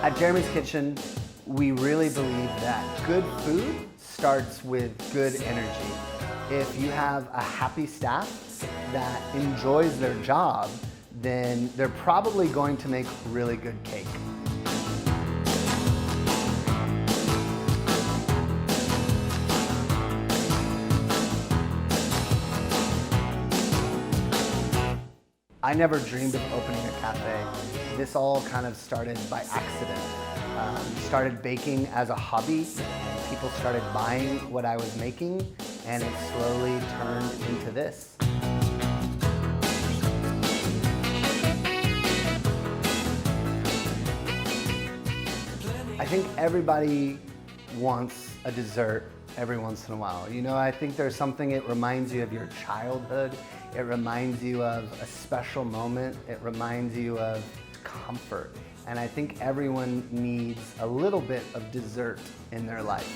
At Jeremy's Kitchen, we really believe that good food starts with good energy. If you have a happy staff that enjoys their job, then they're probably going to make really good cake. I never dreamed of opening a cafe. This all kind of started by accident. Started baking as a hobby, and people started buying what I was making, and it slowly turned into this. I think everybody wants a dessert every once in a while. You know, I think there's something, it reminds you of your childhood. It reminds you of a special moment. It reminds you of comfort. And I think everyone needs a little bit of dessert in their life.